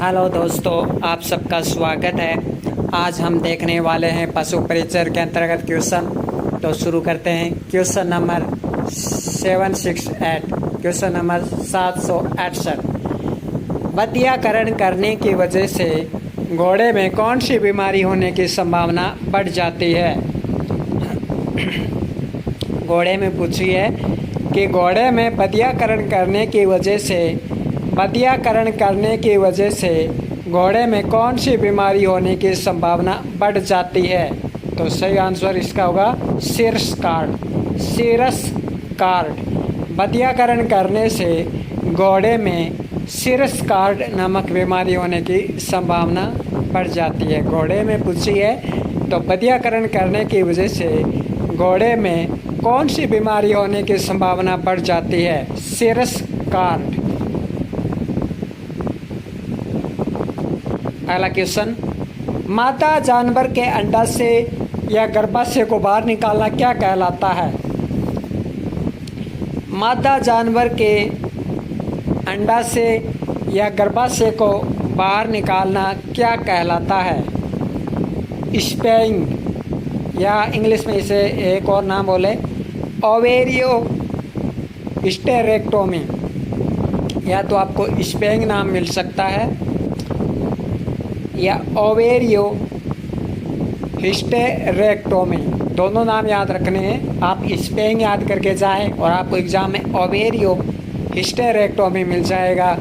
Hello दोस्तों, आप सबका स्वागत है। आज हम देखने वाले हैं पशु परिचय के अंतर्गत क्वेश्चन। तो शुरू करते हैं। Question number 768, question number 768। बधियाकरण करने की वजह से घोड़े में कौन सी बीमारी होने की संभावना बढ़ जाती है? घोड़े में पूछी है कि घोड़े में बधियाकरण करने की वजह से घोड़े में कौन सी बीमारी होने की संभावना बढ़ जाती है? तो सही आंसर इसका होगा सिरस कार्ड। बधियाकरण करने से घोड़े में सिरस कार्ड नामक बीमारी होने की संभावना बढ़ जाती है। घोड़े में पूछी है तो बधियाकरण करने की वजह से घोड़े में कौन सी बीमारी होने की संभावना बढ़ जाती है? सिरस कार्ड। अगला क्वेश्चन, मादा जानवर के अंडा से या गर्भाशय को बाहर निकालना क्या कहलाता है? मादा जानवर के अंडा से या गर्भाशय को बाहर निकालना क्या कहलाता है? स्पेइंग, या इंग्लिश में इसे एक और नाम बोले ओवेरियो हिस्टेरेक्टोमी, या तो आपको स्पेइंग नाम मिल सकता है या ओवेरियो हिस्टेरेक्टोमी। दोनों नाम याद रखने हैं। आप स्पेइंग याद करके जाएं और आपको एग्जाम में ओवेरियो हिस्टेरेक्टोमी मिल जाएगा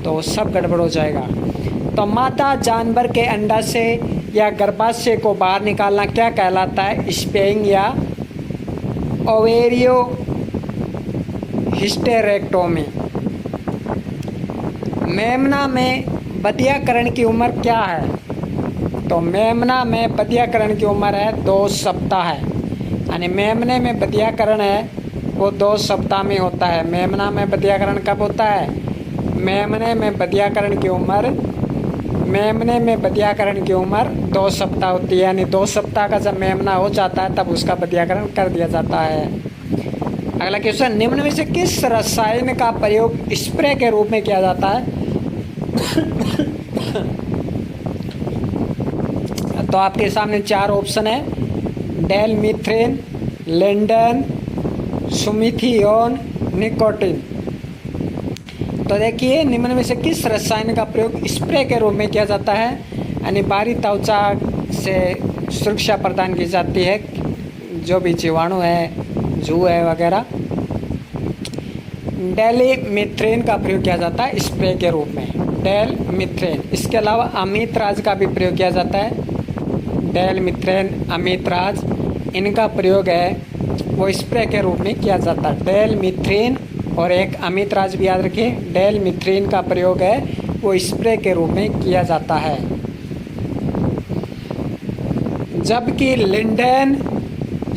तो सब गड़बड़ हो जाएगा। तो मादा जानवर के अंडा से या गर्भाशय को बाहर निकालना क्या कहलाता है? स्पेइंग या ओवेरियो हिस्टेरेक्टोमी। मेमना में बधियाकरण की उम्र क्या है? तो मेमना में बधियाकरण की उम्र है 2 सप्ताह है। यानी मेमने में बधियाकरण है वो 2 सप्ताह में होता है। मेमना में बधियाकरण कब होता है? मेमने में बधियाकरण की उम्र 2 सप्ताह होती है। यानी 2 सप्ताह का जब मेमना हो जाता है तब उसका बधियाकरण कर दिया जाता है। अगला क्वेश्चन, निम्न में से किस रसायन का प्रयोग स्प्रे के रूप में किया जाता है? तो आपके सामने 4 ऑप्शन है, डेलमिथ्रेन, लिंडेन, सुमिथियोन, निकोटिन। तो देखिए, निम्न में से किस रसायन का प्रयोग स्प्रे के रूप में किया जाता है? यानी बाहरी त्वचा से सुरक्षा प्रदान की जाती है, जो भी जीवाणु है, जू है वगैरह। डेलमिथ्रेन का प्रयोग किया जाता है स्प्रे के रूप में, डेलमिथ्रेन। इसके अलावा अमितराज का भी प्रयोग किया जाता है। डेलमिथ्रेन, अमितराज, इनका प्रयोग है वो स्प्रे के रूप में किया जाता है। डेलमिथ्रेन और एक अमितराज भी याद रखिए। डेलमिथ्रेन का प्रयोग है वो स्प्रे के रूप में किया जाता है। जबकि लिंडेन,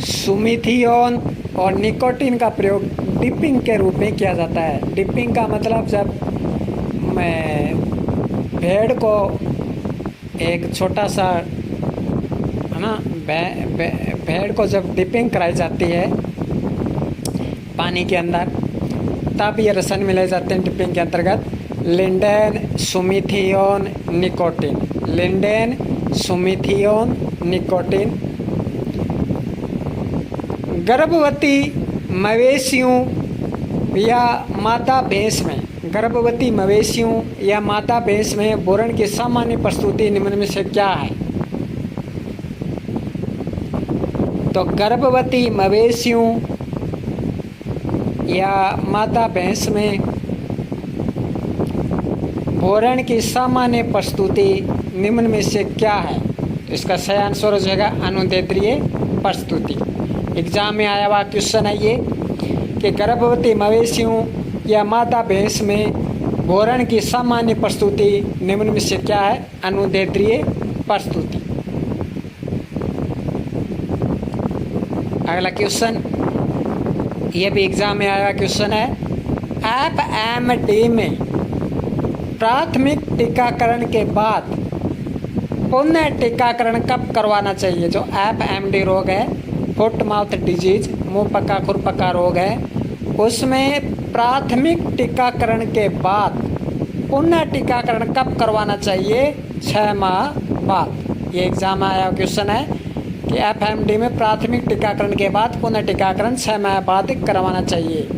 सुमिथियोन और निकोटिन का प्रयोग डिपिंग के रूप में किया जाता है। डिपिंग का मतलब जब भेड़ को एक छोटा सा है ना, भेड़ को जब डिपिंग कराई जाती है पानी के अंदर, तब ये रसायन मिलाए जाते हैं डिपिंग के अंतर्गत। Lindane, Sumithion, nicotine. Lindane, Sumithion, nicotine. गर्भवती मवेशियों या मादा भैंस में, गर्भवती मवेशियों या मादा भैंस में बोरन की सामान्य प्रस्तुति निम्न में से क्या है? तो गर्भवती मवेशियों या मादा भैंस में बोरन की सामान्य प्रस्तुति निम्न में से क्या है? तो इसका सही आंसर हो जाएगा अनुदैर्ध्य प्रस्तुति। एग्जाम में आया हुआ क्वेश्चन है ये कि गर्भवती मवेशियों या मादा भैंस में बोरन की सामान्य प्रस्तुति निम्न में से क्या है? अनुदैर्ध्य प्रस्तुति। अगला क्वेश्चन, ये भी एग्जाम में आया क्वेश्चन है, एफएमडी में प्राथमिक टीकाकरण के बाद पुनः टीकाकरण कब करवाना चाहिए? जो एफएमडी रोग है, फुट माउथ डिजीज, मुंह पका खुरपका रोग है, उसमें प्राथमिक टीकाकरण के बाद पुनः टीकाकरण कब करवाना चाहिए? 6 माह बाद। ये एग्जाम में आया क्वेश्चन है कि FMD में प्राथमिक टीकाकरण के बाद पुनः टीकाकरण 6 माह बाद करवाना चाहिए।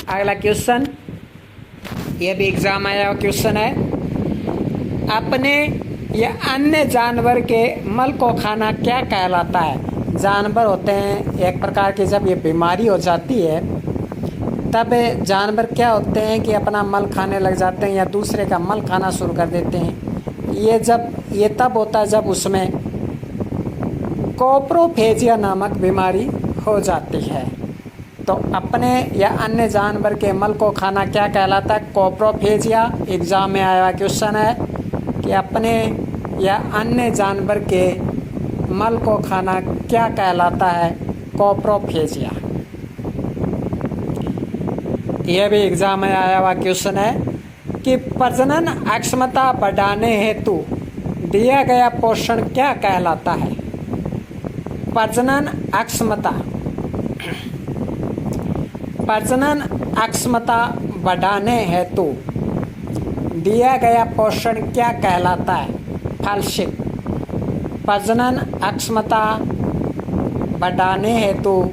अगला क्वेश्चन, ये भी एग्जाम आया क्वेश्चन है, अपने या अन्य जानवर के मल को खाना क्या कहलाता है? जानवर होते हैं एक प्रकार के, जब ये बीमारी हो जाती है तब जानवर क्या होते हैं कि अपना मल खाने लग जाते हैं या दूसरे का मल खाना शुरू कर देते हैं। ये तब होता है जब उसमें कोप्रोफेजिया नामक बीमारी हो जाती है। तो अपने या अन्य जानवर के मल को खाना क्या कहलाता है? कोप्रोफेजिया। एग्जाम में आया क्वेश्चन है कि अपने या अन्य जानवर के मल को खाना क्या कहलाता है? कोप्रोफेजिया। यह भी एग्जाम में आया हुआ क्वेश्चन है कि प्रजनन अक्षमता बढ़ाने हेतु दिया गया पोषण क्या कहलाता है? प्रजनन अक्षमता बढ़ाने हेतु दिया गया पोषण क्या कहलाता है? फलसिक। प्रजनन अक्षमता बढ़ाने हेतु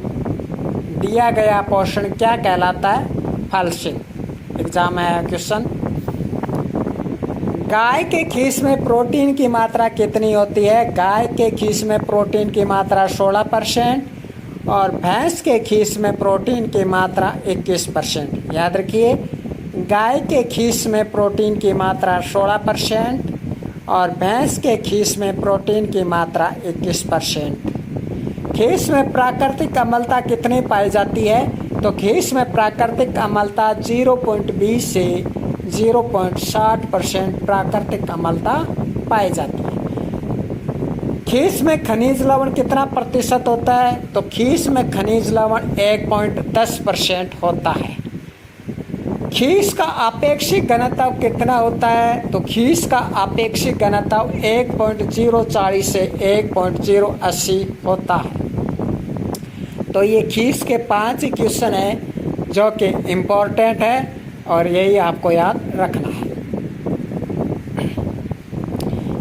दिया गया पोषण क्या कहलाता है? फलसिक। एग्जाम में आया क्वेश्चन, गाय के खीस में प्रोटीन की मात्रा कितनी होती है? गाय के खीस में प्रोटीन की मात्रा 16% और भैंस के खीस में प्रोटीन की मात्रा 21%। याद रखिए, गाय के खीस में प्रोटीन की मात्रा 16% और भैंस के खीस में प्रोटीन की मात्रा 21%। खीस में प्राकृतिक अम्लता कितनी पाई जाती है? तो खीस में प्राकृतिक अम्लता 0.20 से 0.60% प्राकृतिक अम्लता पाई जाती है। खीस में खनिज लवण कितना प्रतिशत होता है? तो खीस में खनिज लवण 1.10% होता है। खीस का आपेक्षिक घनत्व कितना होता है? तो खीस का आपेक्षिक घनत्व 1.040 से 1.080 होता है। तो ये खीस के 5 क्वेश्चन हैं जो कि इम्पोर्टेंट है और यही आपको याद रखना है।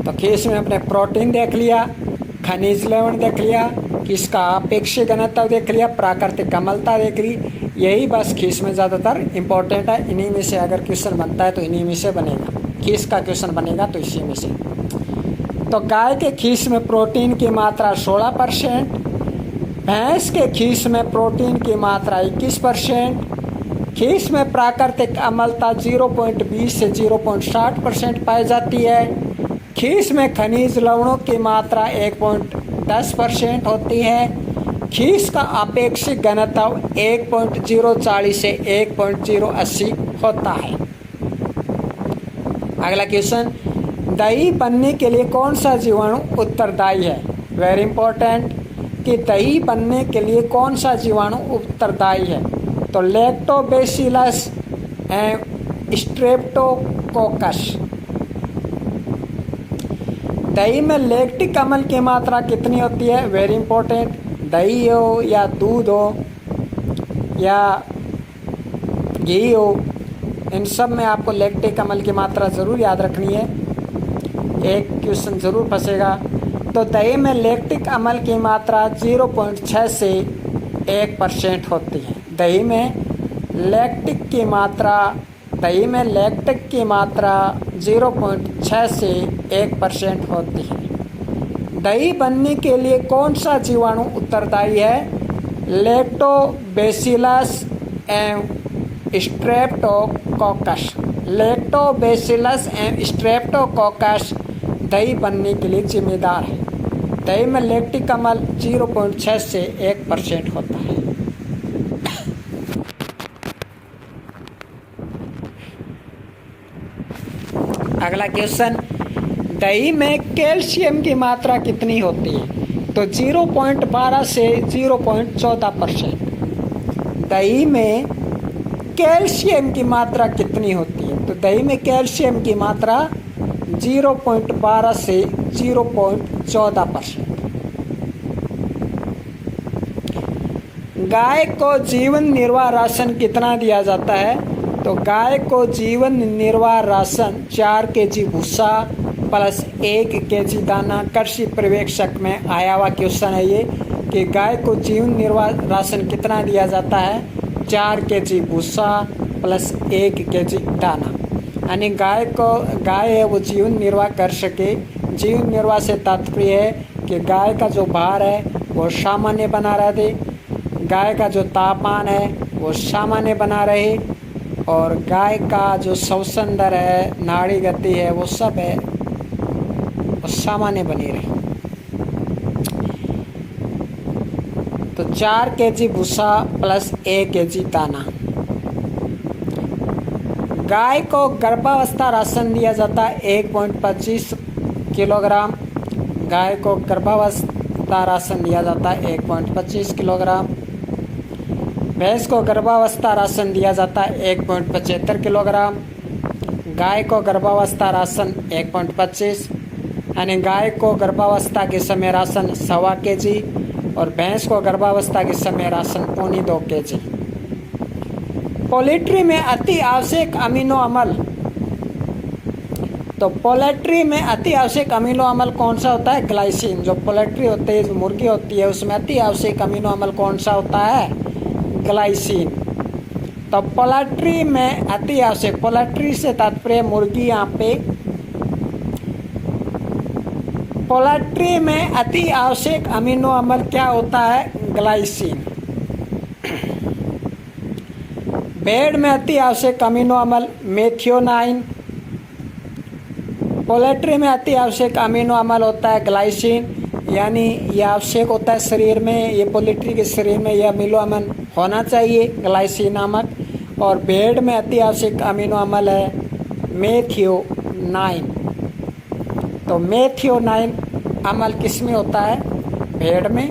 तो खीस में अपने प्रोटीन देख लिया, खनिज लवण देख लिया, खीस का आपेक्षिक घनत्व देख लिया, प्राकृतिक अम्लता देख ली। यही बस खीस में ज़्यादातर इम्पोर्टेंट है। इन्हीं में से अगर क्वेश्चन बनता है तो इन्हीं में से बनेगा। खीस का क्वेश्चन बनेगा तो इसी में से। तो गाय के खीस में प्रोटीन की मात्रा 16%, भैंस के खीस में प्रोटीन की मात्रा 21%, खीस में प्राकृतिक अम्लता 0.20 से 0.60% पाई जाती है। खीस में खनिज लवणों की मात्रा 1.10% होती है। खीस का आपेक्षिक घनत्व 1.040 से 1.080 होता है। अगला क्वेश्चन, दही बनने के लिए कौन सा जीवाणु उत्तरदायी है? वेरी इंपॉर्टेंट कि दही बनने के लिए कौन सा जीवाणु उत्तरदायी है? तो लैक्टोबैसिलस एंड स्ट्रेप्टोकोकस। दही में लैक्टिक अम्ल की मात्रा कितनी होती है? वेरी इंपॉर्टेंट, दही हो या दूध हो या घी हो, इन सब में आपको लैक्टिक अम्ल की मात्रा ज़रूर याद रखनी है। एक क्वेश्चन ज़रूर फंसेगा। तो दही में लैक्टिक अम्ल की मात्रा 0.6 से 1% होती है। दही में लैक्टिक की मात्रा 0.6 से 1% होती है। दही बनने के लिए कौन सा जीवाणु उत्तरदायी है? लैक्टोबैसिलस एवं स्ट्रेप्टोकोकस। लैक्टोबैसिलस एवं स्ट्रेप्टोकोकस दही बनने के लिए जिम्मेदार है। दही में लैक्टिक अम्ल 0.6 से 1% होता है। अगला क्वेश्चन, दही में कैल्शियम की मात्रा कितनी होती है? तो 0.12 से 0.14%। दही में कैल्शियम की मात्रा कितनी होती है? तो दही में कैल्शियम की मात्रा 0.12 से 0.14%। गाय को जीवन निर्वाह राशन कितना दिया जाता है? तो गाय को जीवन निर्वाह राशन 4 केजी भूसा प्लस 1 केजी दाना। कृषि पर्यवेक्षक में आया हुआ क्वेश्चन है ये कि गाय को जीवन निर्वाह राशन कितना दिया जाता है? 4 केजी भूसा प्लस 1 केजी दाना। यानी गाय है वो जीवन निर्वाह कर सके। जीवन निर्वाह से तात्पर्य है कि गाय का जो भार है वो सामान्य बना रहे, गाय का जो तापमान है वो सामान्य बना रहे, और गाय का जो श्वसन दर है, नाड़ी गति है, वो सब है वो सामान्य बनी रहे। तो 4 केजी भूसा प्लस 1 केजी दाना। गाय को गर्भावस्था राशन दिया जाता है 1.25 किलोग्राम। गाय को गर्भावस्था राशन दिया जाता है 1.25 किलोग्राम। भैंस को गर्भावस्था राशन दिया जाता है 1.75 किलोग्राम। गाय को गर्भावस्था राशन 1.25, यानी गाय को गर्भावस्था के समय राशन 1.25 केजी और भैंस को गर्भावस्था के समय राशन 2.25 केजी। पोल्ट्री में अति आवश्यक अमीनो अम्ल। तो पोल्ट्री में अति आवश्यक अमीनो अम्ल कौन सा होता है? ग्लाइसिन। जो पोल्ट्री होती है, जो मुर्गी होती है, उसमें अति आवश्यक अमीनो अम्ल कौन सा होता है? ग्लाइसिन। तो पोल्ट्री में अति आवश्यक, पोल्ट्री से तात्पर्य मुर्गी यहाँ पे। पोल्ट्री में अति आवश्यक अमीनो अम्ल क्या होता है? ग्लाइसिन। भेड़ में अति आवश्यक अमीनो अम्ल मेथियोनाइन। पोल्ट्री में अति आवश्यक अमीनो अम्ल होता है ग्लाइसिन, यानी ये आवश्यक होता है शरीर में, ये पोल्ट्री के शरीर में यह अमीनो अम्ल होना चाहिए ग्लाइसिन नामक। और भेड़ में अति आवश्यक अमीनो अम्ल है मेथियोनाइन। तो मेथियोनाइन अम्ल किस में होता है? भेड़ में।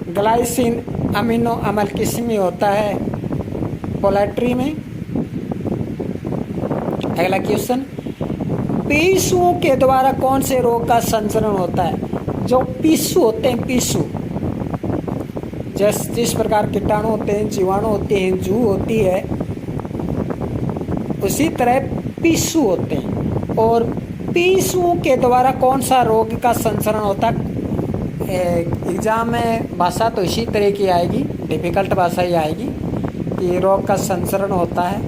ग्लाइसिन अमीनो अम्ल किस में होता है? पोल्ट्री में। अगला क्वेश्चन, पिस्सुओं के द्वारा कौन से रोग का संचरण होता है? जो पिस्सू होते हैं, पिस्सू जिस प्रकार कीटाणु होते हैं, जीवाणु होते हैं, जू होती है, उसी तरह पिस्सू होते हैं। और पिस्सुओं के द्वारा कौन सा रोग का संचरण होता है? एग्जाम में भाषा तो इसी तरह की आएगी, डिफिकल्ट भाषा ही आएगी कि रोग का संचरण होता है।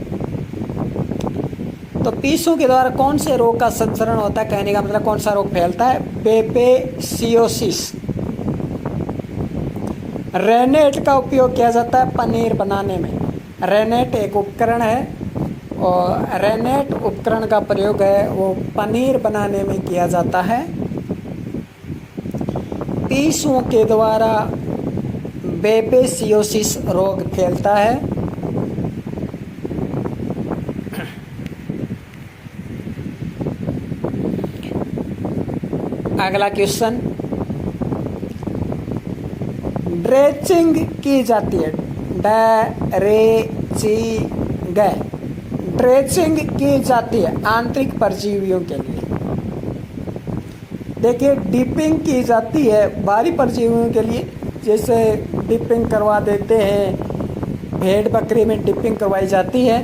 तो पिस्सुओं के द्वारा कौन से रोग का संचरण होता है? कहने का मतलब कौन सा रोग फैलता है? बेबेसियोसिस। रेनेट का उपयोग किया जाता है पनीर बनाने में। रेनेट एक उपकरण है और रेनेट उपकरण का प्रयोग है वो पनीर बनाने में किया जाता है। पिस्सुओं के द्वारा बेबेसियोसिस रोग फैलता है। अगला क्वेश्चन, ड्रेचिंग की जाती है। ड्रेचिंग की जाती है आंतरिक परजीवियों के लिए। देखिए, डिपिंग की जाती है बाहरी परजीवियों के लिए, जैसे डिपिंग करवा देते हैं, भेड़ बकरी में डिपिंग करवाई जाती है।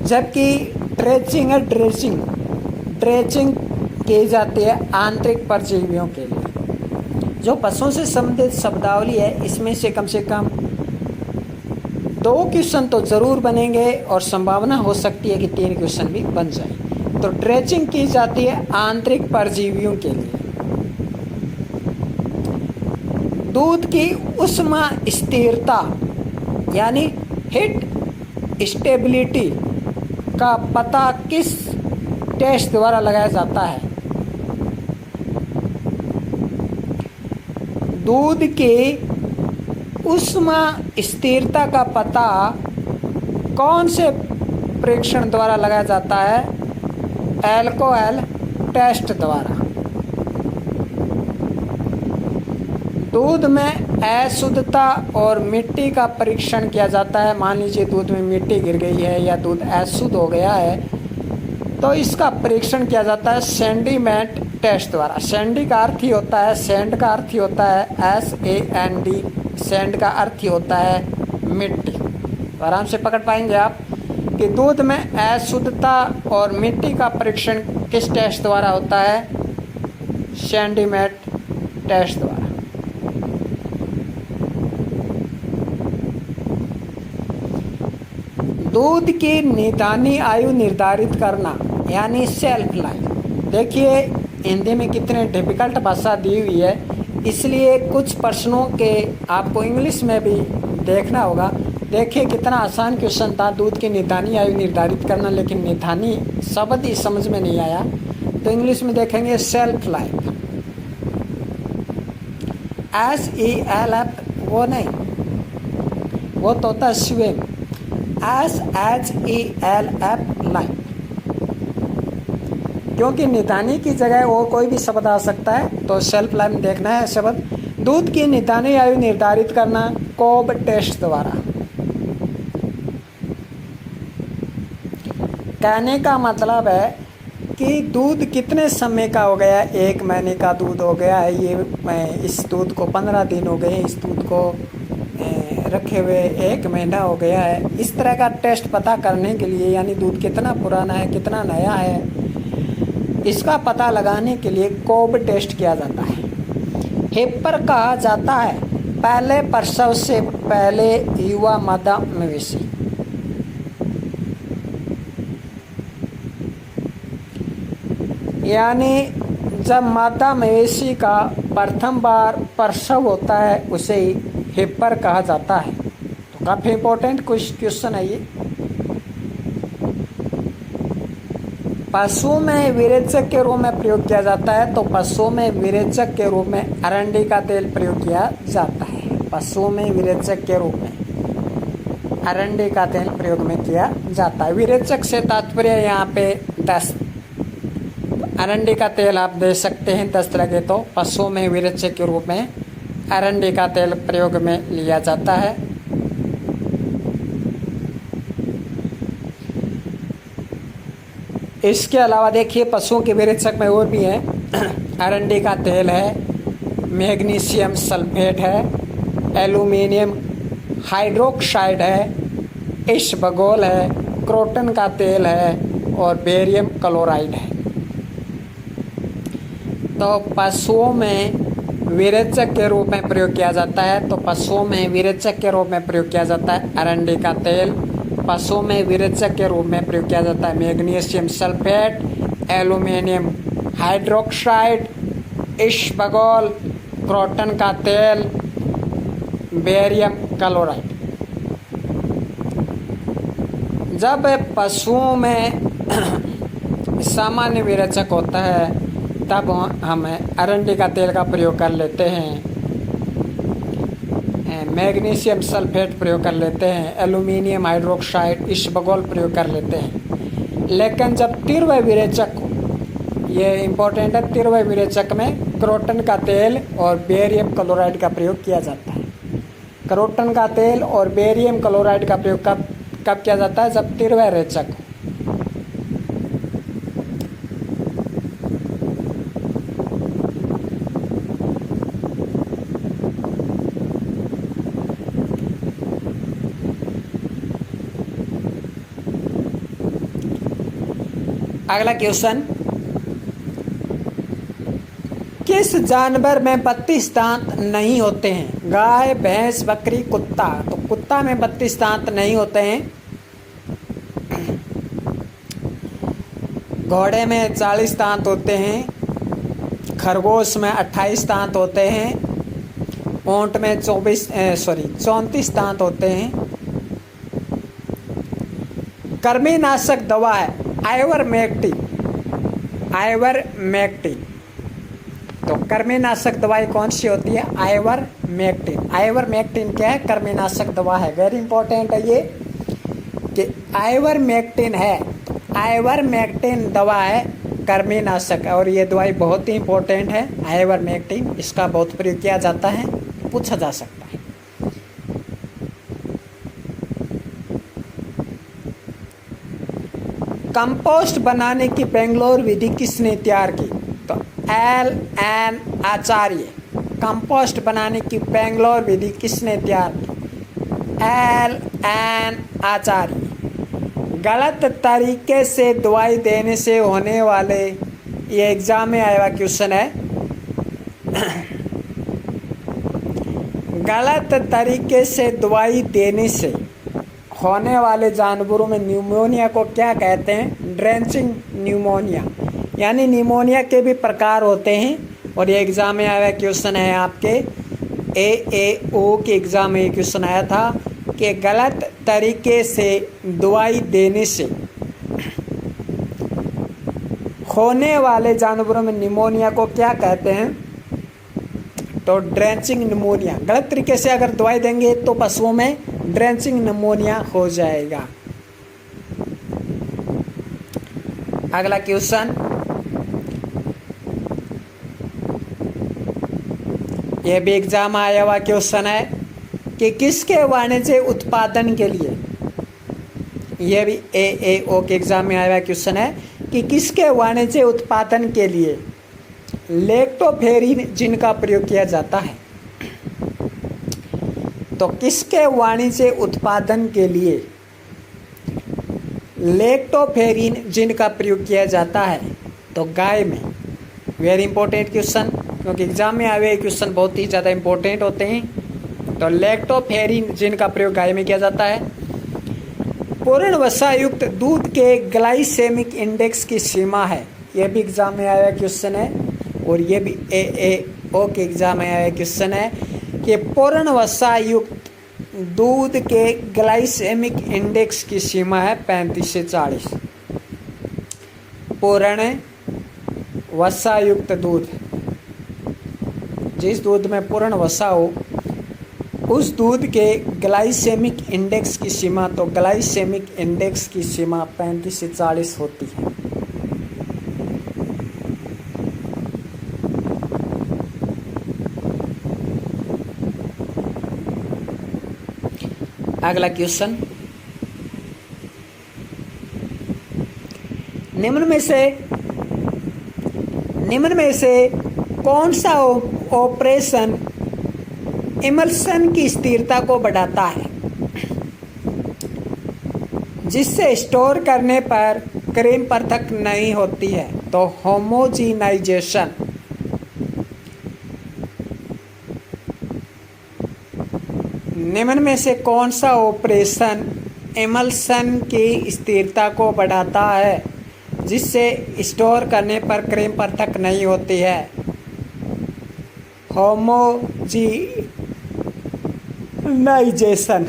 जबकि ड्रेचिंग है ड्रेचिंग की जाती है आंतरिक परजीवियों के लिए। जो पशुओं से संबंधित शब्दावली है, इसमें से कम 2 क्वेश्चन तो ज़रूर बनेंगे और संभावना हो सकती है कि 3 क्वेश्चन भी बन जाए। तो ड्रेचिंग की जाती है आंतरिक परजीवियों के लिए। दूध की ऊष्मा स्थिरता यानी हीट स्टेबिलिटी का पता किस टेस्ट द्वारा लगाया जाता है? दूध की ऊष्मा स्थिरता का पता कौन से परीक्षण द्वारा लगाया जाता है? अल्कोहल टेस्ट द्वारा। दूध में अशुद्धता और मिट्टी का परीक्षण किया जाता है। मान लीजिए दूध में मिट्टी गिर गई है या दूध अशुद्ध हो गया है, तो इसका परीक्षण किया जाता है सेंडीमेंट टेस्ट द्वारा। सैंडी का अर्थ ही होता है, सेंड का अर्थ ही होता है SAND, सेंड का अर्थ ही होता है मिट्टी। तो आराम से पकड़ पाएंगे आप कि दूध में अशुद्धता और मिट्टी का परीक्षण किस टेस्ट द्वारा होता है? सैंडीमेट टेस्ट द्वारा। दूध की निदानी आयु निर्धारित करना यानी सेल्फ लाइफ। देखिए हिंदी में कितने डिफिकल्ट भाषा दी हुई है, इसलिए कुछ प्रश्नों के आपको इंग्लिश में भी देखना होगा। देखिए कितना आसान क्वेश्चन था, दूध की निदानी आयु निर्धारित करना, लेकिन निदानी शब्द ही समझ में नहीं आया। तो इंग्लिश में देखेंगे सेल्फ लाइफ, SELF, वो नहीं, वो तो होता है स्विम, SHELF लाइफ। क्योंकि निदानी की जगह वो कोई भी शब्द आ सकता है, तो सेल्फ लाइफ देखना है शब्द। दूध की निदानी आयु निर्धारित करना कोब टेस्ट द्वारा। कहने का मतलब है कि दूध कितने समय का हो गया, 1 महीने का दूध हो गया है, ये इस दूध को 15 दिन हो गए, इस दूध को रखे हुए 1 महीना हो गया है। इस तरह का टेस्ट पता करने के लिए, यानी दूध कितना पुराना है कितना नया है, इसका पता लगाने के लिए कोब टेस्ट किया जाता है। हेपर कहा जाता है पहले प्रसव से पहले युवा मादा मवेशी। यानी जब मादा मवेशी का प्रथम बार प्रसव होता है उसे हेपर कहा जाता है। तो काफ़ी इम्पोर्टेंट क्वेश्चन है ये। पशुओं में विरेचक के रूप में प्रयोग किया जाता है, तो पशुओं में विरेचक के रूप में अरंडी का तेल प्रयोग किया जाता है। पशुओं में विरेचक के रूप में अरंडी का तेल प्रयोग में किया जाता है। विरेचक से तात्पर्य यहाँ पे 10, अरंडी का तेल आप दे सकते हैं 10 लगे तो। पशुओं में विरेचक के रूप में अरंडी का तेल प्रयोग में लिया जाता है। इसके अलावा देखिए पशुओं के विरेचक में और भी हैं। अरंडी का तेल है, मैग्नीशियम सल्फेट है, एल्यूमिनियम हाइड्रोक्साइड है, इसबगोल है, क्रोटन का तेल है और बेरियम क्लोराइड है। तो पशुओं में विरेचक के रूप में प्रयोग किया जाता है, तो पशुओं में विरेचक के रूप में प्रयोग किया जाता है अरंडी का तेल। पशुओं में विरेचक के रूप में प्रयोग किया जाता है मैग्नीशियम सल्फेट, एल्यूमिनियम हाइड्रोक्साइड, इसबगोल, क्रोटन का तेल, बेरियम क्लोराइड। जब पशुओं में सामान्य विरेचक होता है तब हम अरंडी का तेल का प्रयोग कर लेते हैं, मैग्नीशियम सल्फेट प्रयोग कर लेते हैं, एल्यूमिनियम हाइड्रोक्साइड, इसबगोल प्रयोग कर लेते हैं। लेकिन जब तीव्र विरेचक हो, ये इम्पोर्टेंट है, तीव्र विरेचक में क्रोटन का तेल और बेरियम क्लोराइड का प्रयोग किया जाता है। क्रोटन का तेल और बेरियम क्लोराइड का प्रयोग कब किया जाता है? जब तीव्र रेचक हो। अगला क्वेश्चन, किस जानवर में 32 दांत नहीं होते हैं? गाय, भैंस, बकरी, कुत्ता। तो कुत्ता में 32 दांत नहीं होते हैं। घोड़े में 40 दांत होते हैं। खरगोश में 28 दांत होते हैं। ऊंट में 34 दांत होते हैं। कृमिनाशक दवा है आइवरमेक्टिन। तो कृमिनाशक दवाई कौन सी होती है? आइवरमेक्टिन। आइवरमेक्टिन क्या है? कृमिनाशक दवा है। वेरी इंपॉर्टेंट है ये कि आइवरमेक्टिन है। तो आइवरमेक्टिन दवा है कृमिनाशक, और ये दवाई बहुत ही इंपॉर्टेंट है आइवरमेक्टिन। इसका बहुत प्रयोग किया जाता है, पूछा जा सकता है। कंपोस्ट बनाने की बेंगलोर विधि किसने तैयार की? तो LN आचार्य। कंपोस्ट बनाने की बेंगलोर विधि किसने तैयार की? LN आचार्य। गलत तरीके से दवाई देने से होने वाले, ये एग्जाम में आया हुआ क्वेश्चन है, गलत तरीके से दवाई देने से होने वाले जानवरों में न्यूमोनिया को क्या कहते हैं? Drenching pneumonia. यानी न्यूमोनिया के भी प्रकार होते हैं और ये एग्ज़ाम में आया हुआ क्वेश्चन है आपके AAO के एग्ज़ाम में क्वेश्चन आया था कि गलत तरीके से दवाई देने से होने वाले जानवरों में निमोनिया को क्या कहते हैं? तो ड्रेंचिंग निमोनिया। गलत तरीके से अगर दवाई देंगे तो पशुओं में ड्रेंचिंग निमोनिया हो जाएगा। अगला क्वेश्चन, यह भी एग्जाम आया हुआ क्वेश्चन है कि किसके वाणिज्य उत्पादन के लिए, यह भी AAO के एग्जाम में आया हुआ क्वेश्चन है कि किसके वाणिज्य उत्पादन के लिए लैक्टोफेरिन जिन का प्रयोग किया जाता है? तो किसके वाणिज्य उत्पादन के लिए लैक्टोफेरिन जिन का प्रयोग किया जाता है? तो गाय में। वेरी इंपॉर्टेंट क्वेश्चन, क्योंकि एग्जाम में आए हुए क्वेश्चन बहुत ही ज़्यादा इंपॉर्टेंट होते हैं। तो लैक्टोफेरिन जिन का प्रयोग गाय में किया जाता है। पूर्ण वसा युक्त दूध के ग्लाइसेमिक इंडेक्स की सीमा है, यह भी एग्जाम में आया हुआ क्वेश्चन है और ये भी AAO के एग्जाम में आया हुआ क्वेश्चन है कि पूर्ण वसा युक्त दूध के ग्लाइसेमिक इंडेक्स की सीमा है 35 से 40। पूर्ण वसा युक्त दूध, जिस दूध में पूर्ण वसा हो उस दूध के ग्लाइसेमिक इंडेक्स की सीमा, तो ग्लाइसेमिक इंडेक्स की सीमा 35 से 40 होती है। अगला क्वेश्चन, निम्न में से कौन सा ऑपरेशन इमल्सन की स्थिरता को बढ़ाता है जिससे स्टोर करने पर क्रीम पृथक नहीं होती है? तो होमोजीनाइजेशन। निम्न में से कौन सा ऑपरेशन इमल्सन की स्थिरता को बढ़ाता है जिससे स्टोर करने पर क्रीम पृथक नहीं होती है? होमोजीनाइजेशन।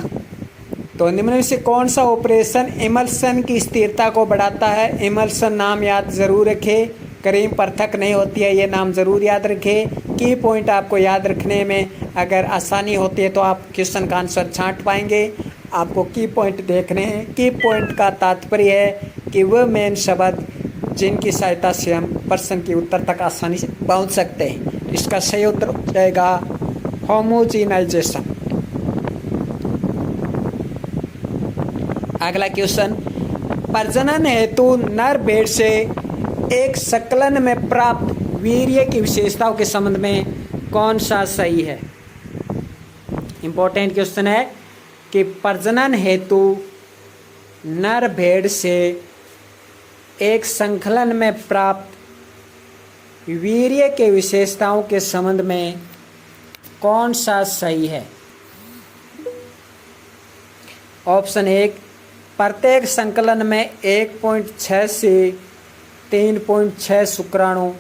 तो निम्न में से कौन सा ऑपरेशन इमल्सन की स्थिरता को बढ़ाता है? इमल्सन नाम याद जरूर रखें, क्रीम पृथक नहीं होती है, ये नाम जरूर याद रखें। की पॉइंट आपको याद रखने में अगर आसानी होती है तो आप क्वेश्चन का आंसर छांट पाएंगे। आपको की पॉइंट देखने हैं। की पॉइंट का तात्पर्य है कि वह मेन शब्द जिनकी सहायता से हम प्रश्न के उत्तर तक आसानी से पहुंच सकते हैं। इसका सही उत्तर हो जाएगा होमोजीनाइजेशन। अगला क्वेश्चन, प्रजनन हेतु नर भेड़ से एक संकलन में प्राप्त वीर्य की विशेषताओं के संबंध में कौन सा सही है? इंपॉर्टेंट क्वेश्चन है कि प्रजनन हेतु नर भेड़ से एक संकलन में प्राप्त वीर्य के विशेषताओं के संबंध में कौन सा सही है? ऑप्शन 1, प्रत्येक संकलन में 1.6 से 3.6 शुक्राणु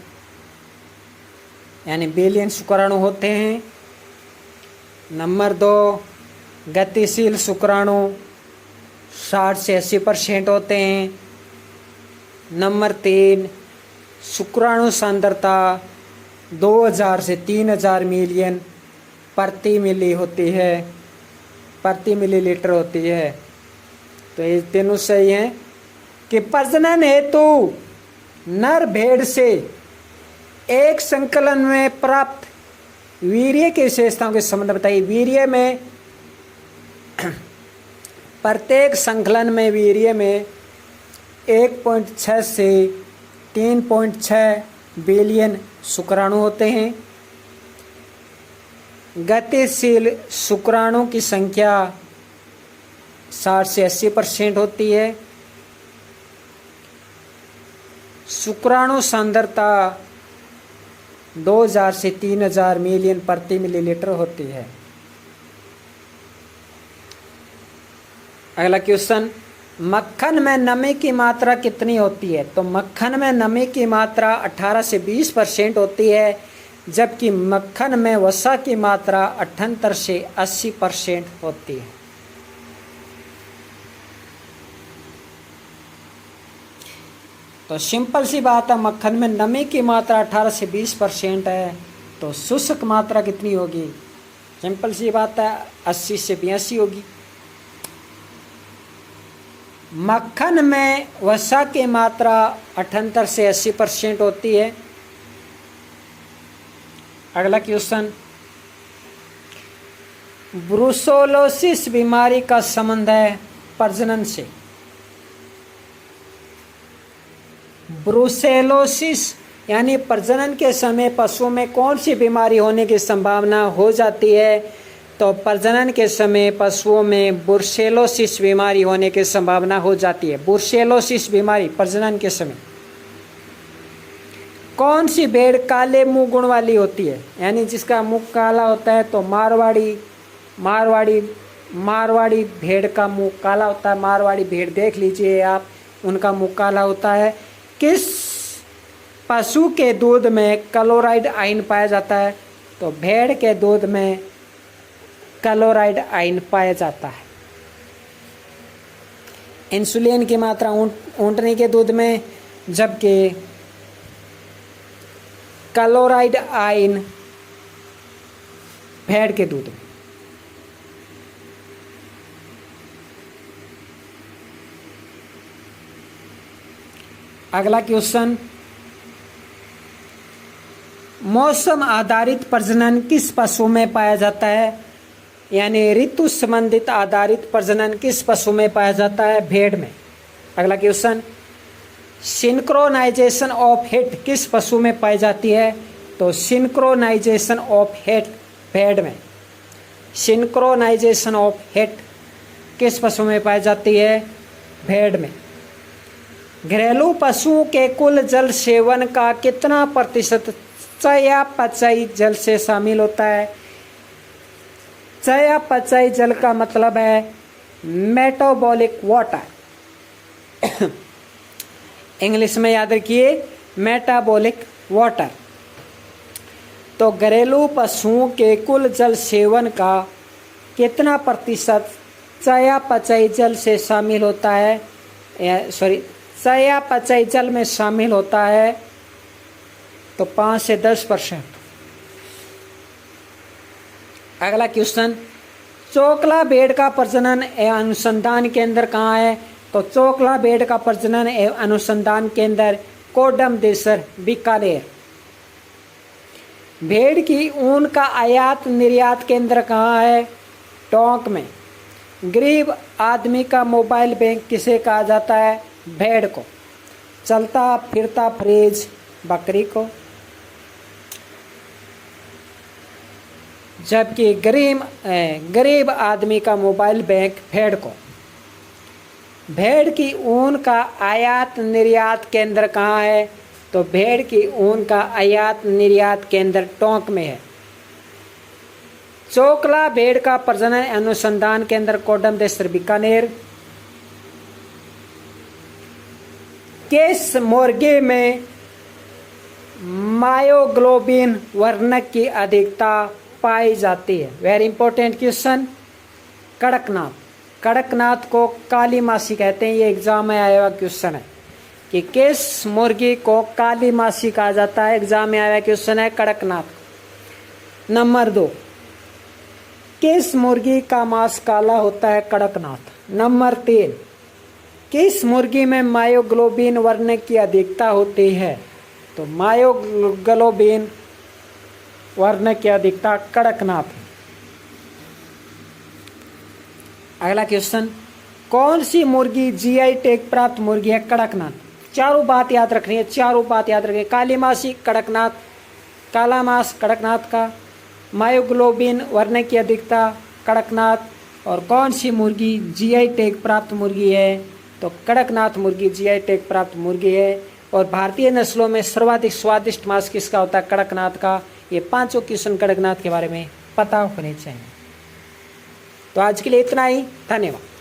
यानी बिलियन शुक्राणु होते हैं। नंबर 2, गतिशील शुक्राणु 60 से 80% होते हैं। नंबर 3, शुक्राणु सांद्रता 2000 से 3000 मिलियन प्रति मिलीलीटर होती है। तो ये तीनों सही हैं कि प्रजनन हेतु नर भेड़ से एक संकलन में प्राप्त वीर्य की विशेषताओं के संबंध बताइए। वीर्य में प्रत्येक संकलन में वीर्य में 1.6 से 3.6 बिलियन शुक्राणु होते हैं। गतिशील शुक्राणु की संख्या 60 से 80% होती है। शुक्राणु सांद्रता 2000 से 3000 मिलियन प्रति मिलीलीटर होती है। अगला क्वेश्चन, मक्खन में नमी की मात्रा कितनी होती है? तो मक्खन में नमी की मात्रा 18 से 20% होती है, जबकि मक्खन में वसा की मात्रा 78 से 80% होती है। तो सिंपल सी बात है, मक्खन में नमी की मात्रा 18 से 20% है, तो शुष्क मात्रा कितनी होगी? सिंपल सी बात है, 80 से 82 होगी। मक्खन में वसा की मात्रा 78 से 80% होती है। अगला क्वेश्चन, ब्रुसेलोसिस बीमारी का संबंध है प्रजनन से। ब्रुसेलोसिस यानी प्रजनन के समय पशुओं में कौन सी बीमारी होने की संभावना हो जाती है? तो प्रजनन के समय पशुओं में ब्रुसेलोसिस बीमारी होने की संभावना हो जाती है। ब्रुसेलोसिस बीमारी प्रजनन के समय। कौन सी भेड़ काले मुंह गुण वाली होती है, यानी जिसका मुंह काला होता है? तो मारवाड़ी भेड़ का मुंह काला होता है। मारवाड़ी भेड़ देख लीजिए आप, उनका मुंह काला होता है। किस पशु के दूध में क्लोराइड आयन पाया जाता है? तो भेड़ के दूध में क्लोराइड आयन पाया जाता है। इंसुलिन की मात्रा ऊंटनी के दूध में, जबकि क्लोराइड आयन भेड़ के दूध में। अगला क्वेश्चन, मौसम आधारित प्रजनन किस पशु में पाया जाता है? यानी ऋतु संबंधित आधारित प्रजनन किस पशु में पाया जाता है? भेड़ में। अगला क्वेश्चन, सिंक्रोनाइजेशन ऑफ हिट किस पशु में पाई जाती है? तो सिंक्रोनाइजेशन ऑफ हिट भेड़ में। सिंक्रोनाइजेशन ऑफ हिट किस पशु में पाई जाती है? भेड़ में। घरेलू पशुओं के कुल जल सेवन का कितना प्रतिशत चयापचयी जल से शामिल होता है? चयापचयी जल का मतलब है मेटाबॉलिक वाटर। इंग्लिश में याद रखिए, मेटाबॉलिक वाटर। तो घरेलू पशुओं के कुल जल सेवन का कितना प्रतिशत चयापचयी जल से शामिल होता है? चयापचयी जल में शामिल होता है? तो 5 से 10%। अगला क्वेश्चन, चोकला भेड़ का प्रजनन एवं अनुसंधान केंद्र कहाँ है? तो चोकला भेड़ का प्रजनन एवं अनुसंधान केंद्र कोडम देसर, बीकानेर। भेड़ की ऊन का आयात निर्यात केंद्र कहाँ है? टोंक में। गरीब आदमी का मोबाइल बैंक किसे कहा जाता है? भेड़ को। चलता फिरता फ्रिज बकरी को, जबकि गरीब आदमी का मोबाइल बैंक भेड़ को। भेड़ की ऊन का आयात निर्यात केंद्र कहाँ है? तो भेड़ की ऊन का आयात निर्यात केंद्र टोंक में है। चोकला भेड़ का प्रजनन अनुसंधान केंद्र कोडम देसर, बीकानेर। किस मुर्गे में मायोग्लोबिन वर्णक की अधिकता पाई जाती है? Very important question. Kadaknath. Kadaknath को काली मासी कहते हैं। ये एग्जाम में आया हुआ क्वेश्चन है कि किस मुर्गी को काली मासी कहा जाता है? एग्जाम में आया हुआ क्वेश्चन है कड़कनाथ। नंबर 2, किस मुर्गी का मांस काला होता है? कड़कनाथ। नंबर 3, किस मुर्गी में मायोग्लोबिन वर्णक की अधिकता होती है? तो मायोग्लोबिन वर्णक की अधिकता कड़कनाथ। अगला क्वेश्चन, कौन सी मुर्गी जीआई टैग प्राप्त मुर्गी है? कड़कनाथ। चारों बात याद रखनी है, चारों बात याद रखनी है। काली मासी, कड़कनाथ, काला मांस कड़कनाथ का, मायोग्लोबिन वर्ण की अधिकता कड़कनाथ। और कौन सी मुर्गी जीआई टैग प्राप्त मुर्गी है? तो कड़कनाथ मुर्गी जीआई टैग प्राप्त मुर्गी है। और भारतीय नस्लों में सर्वाधिक स्वादिष्ट मांस किसका होता है? कड़कनाथ का। ये पांचों क्वेश्चन कड़कनाथ के बारे में पता होने चाहिए। तो आज के लिए इतना ही, धन्यवाद।